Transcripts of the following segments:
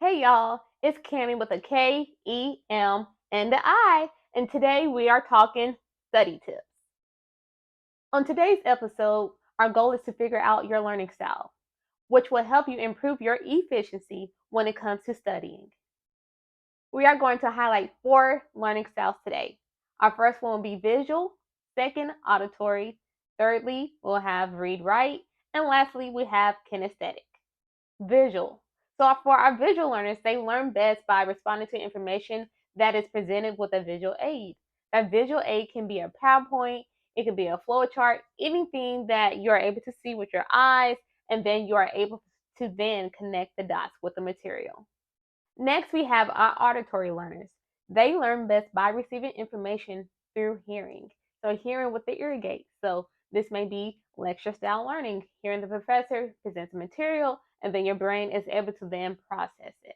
Hey y'all, it's Cami with a K, E, M, and the I, and today we are talking study tips. On today's episode, our goal is to figure out your learning style, which will help you improve your efficiency when it comes to studying. We are going to highlight 4 learning styles today. Our first one will be visual, second, auditory, thirdly, we'll have read write, and lastly, we have kinesthetic. Visual. So for our visual learners, they learn best by responding to information that is presented with a visual aid. That visual aid can be a PowerPoint, it could be a flow chart, anything that you're able to see with your eyes, and then you are able to then connect the dots with the material. Next, we have our auditory learners. They learn best by receiving information through hearing. So hearing with the ear gate. So this may be lecture style learning, hearing the professor present the material, and then your brain is able to then process it.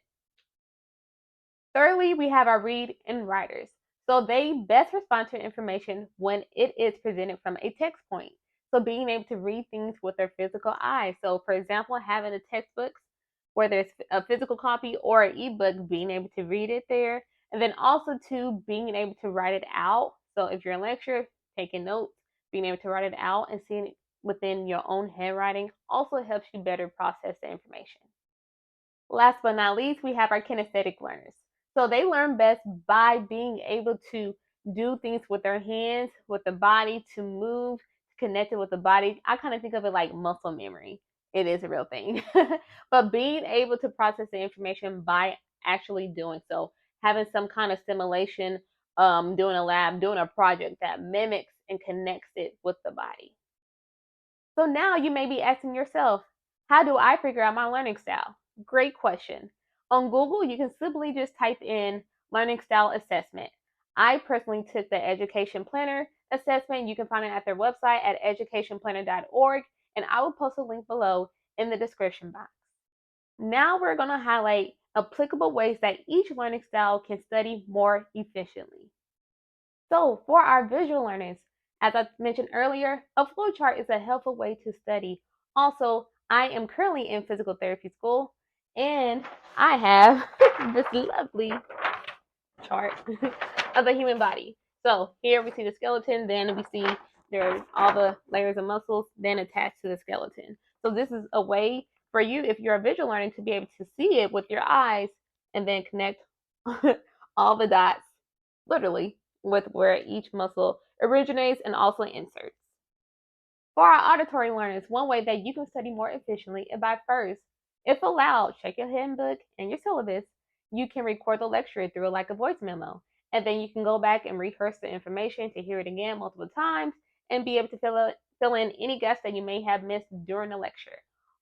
Thirdly, we have our read and writers. So they best respond to information when it is presented from a text point. So being able to read things with their physical eyes. So for example, having a textbook, whether it's a physical copy or an ebook, being able to read it there. And then also to being able to write it out. So if you're in lecture, taking notes, being able to write it out and seeing it within your own handwriting also helps you better process the information. Last but not least, we have our kinesthetic learners. So they learn best by being able to do things with their hands, with the body, to move, to connect it with the body. I kind of think of it like muscle memory. It is a real thing. But being able to process the information by actually doing so, having some kind of simulation, doing a lab, doing a project that mimics and connects it with the body. So now you may be asking yourself, how do I figure out my learning style? Great question. On Google, you can simply just type in learning style assessment. I personally took the Education Planner assessment. You can find it at their website at educationplanner.org, and I will post a link below in the description box. Now we're going to highlight applicable ways that each learning style can study more efficiently. So for our visual learners, as I mentioned earlier, a flowchart is a helpful way to study. Also, I am currently in physical therapy school and I have this lovely chart of the human body. So here we see the skeleton, then we see there's all the layers of muscles then attached to the skeleton. So this is a way for you, if you're a visual learner, to be able to see it with your eyes and then connect all the dots, literally, with where each muscle originates and also inserts. For our auditory learners, one way that you can study more efficiently is by first, if allowed, check your handbook and your syllabus. You can record the lecture through like a voice memo, and then you can go back and rehearse the information to hear it again multiple times and be able to fill in any gaps that you may have missed during the lecture.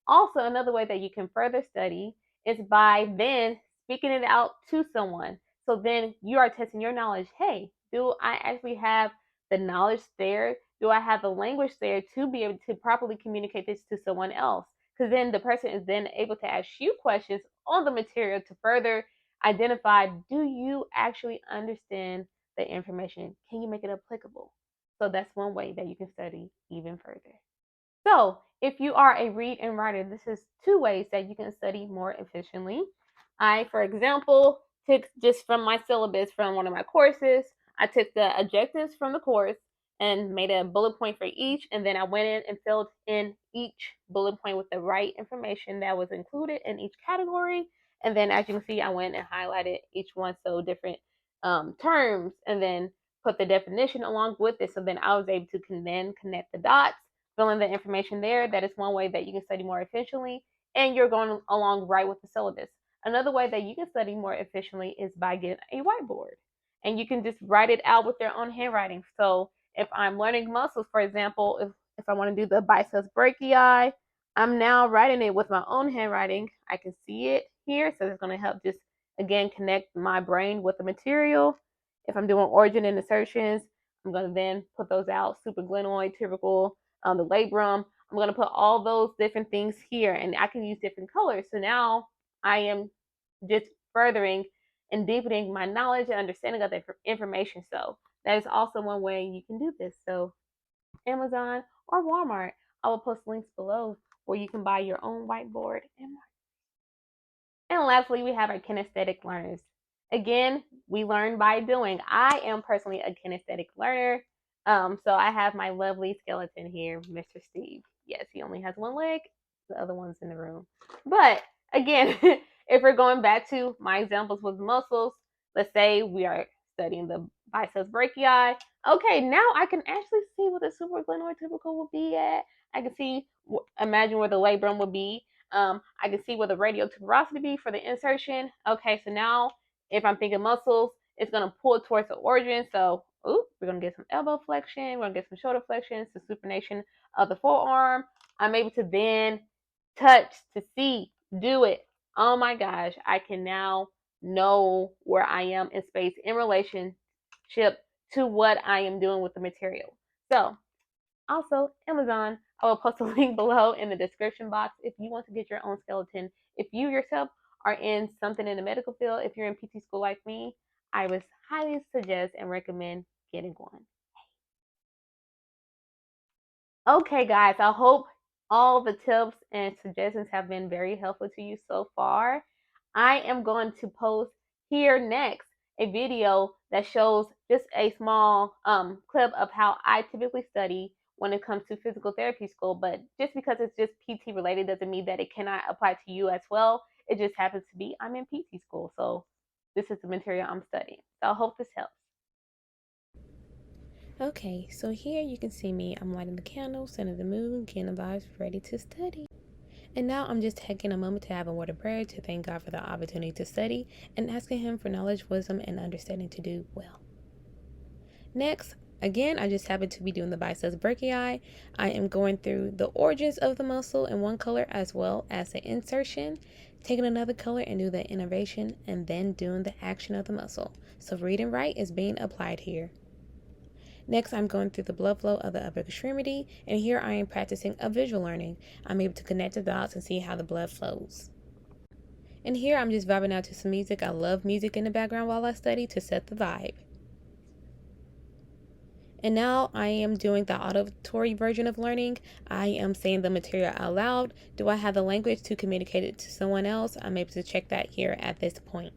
Also, another way that you can further study is by then speaking it out to someone. So then you are testing your knowledge. Hey, do I actually have the knowledge there? Do I have the language there to be able to properly communicate this to someone else? Because then the person is then able to ask you questions on the material to further identify, do you actually understand the information? Can you make it applicable? So that's one way that you can study even further. So if you are a read and writer, this is 2 ways that you can study more efficiently. I, for example, took just from my syllabus from one of my courses, I took the objectives from the course and made a bullet point for each, and then I went in and filled in each bullet point with the right information that was included in each category. And then, as you can see, I went and highlighted each one, so different terms, and then put the definition along with it. So then I was able to then connect the dots, fill in the information there. That is one way that you can study more efficiently, and you're going along right with the syllabus. Another way that you can study more efficiently is by getting a whiteboard, and you can just write it out with your own handwriting. So if I'm learning muscles, for example, if I want to do the biceps brachii, I'm now writing it with my own handwriting. I can see it here, so it's going to help just again connect my brain with the material. If I'm doing origin and insertions, I'm going to then put those out, supraglenoid, tubercle, the labrum. I'm going to put all those different things here, and I can use different colors. So now I am just furthering and deepening my knowledge and understanding of the information. So that is also one way you can do this. So Amazon or Walmart, I will post links below where you can buy your own whiteboard and marker. And lastly, we have our kinesthetic learners. Again, we learn by doing. I am personally a kinesthetic learner. So I have my lovely skeleton here, Mr. Steve. Yes, he only has one leg. The other one's in the room. But again, if we're going back to my examples with muscles, let's say we are studying the biceps brachii. Okay, now I can actually see what the supraglenoid tubercle will be at. I can see, imagine where the labrum would be. I can see where the radial tuberosity be for the insertion. Okay, so now if I'm thinking muscles, it's gonna pull towards the origin. So, we're gonna get some elbow flexion. We're gonna get some shoulder flexion, some supination of the forearm. I'm able to then touch to see, do it. Oh my gosh, I can now know where I am in space in relationship to what I am doing with the material. So, also, Amazon, I will post a link below in the description box if you want to get your own skeleton. If you yourself are in something in the medical field, if you're in PT school like me, I would highly suggest and recommend getting one. Okay, guys, I hope all the tips and suggestions have been very helpful to you so far. I am going to post here next a video that shows just a small clip of how I typically study when it comes to physical therapy school. But just because it's just PT related doesn't mean that it cannot apply to you as well. It just happens to be I'm in PT school, so this is the material I'm studying. So I hope this helps. Okay, so here you can see me. I'm lighting the candle, sending the moon, getting the vibes, ready to study. And now I'm just taking a moment to have a word of prayer to thank God for the opportunity to study and asking Him for knowledge, wisdom, and understanding to do well. Next, again, I just happen to be doing the biceps brachii. I am going through the origins of the muscle in one color as well as the insertion, taking another color and do the innervation, and then doing the action of the muscle. So read and write is being applied here. Next, I'm going through the blood flow of the upper extremity, and here I am practicing a visual learning. I'm able to connect the dots and see how the blood flows. And here I'm just vibing out to some music. I love music in the background while I study to set the vibe. And now I am doing the auditory version of learning. I am saying the material out loud. Do I have the language to communicate it to someone else? I'm able to check that here at this point.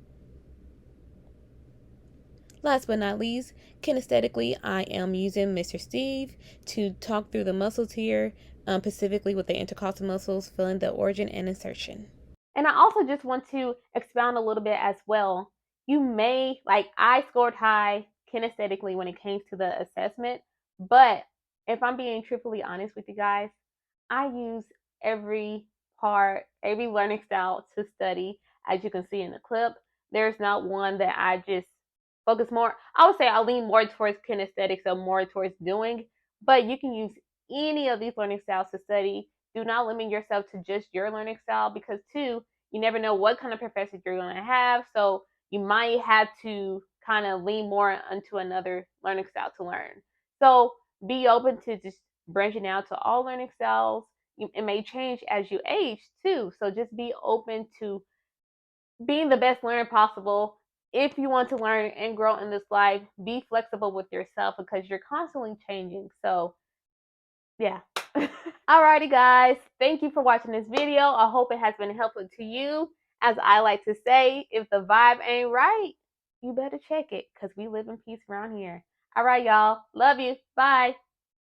Last but not least, kinesthetically, I am using Mr. Steve to talk through the muscles here, specifically with the intercostal muscles, feeling the origin and insertion. And I also just want to expound a little bit as well. You may, like, I scored high kinesthetically when it came to the assessment, but if I'm being truthfully honest with you guys, I use every part, every learning style to study. As you can see in the clip, there's not one that I just focus more. I would say I lean more towards kinesthetics, so more towards doing, but you can use any of these learning styles to study. Do not limit yourself to just your learning style because, two, you never know what kind of professor you're going to have. So you might have to kind of lean more into another learning style to learn. So be open to just branching out to all learning styles. It may change as you age too. So just be open to being the best learner possible. If you want to learn and grow in this life, be flexible with yourself because you're constantly changing. So, yeah. Alrighty, guys. Thank you for watching this video. I hope it has been helpful to you. As I like to say, if the vibe ain't right, you better check it because we live in peace around here. All right, y'all. Love you. Bye.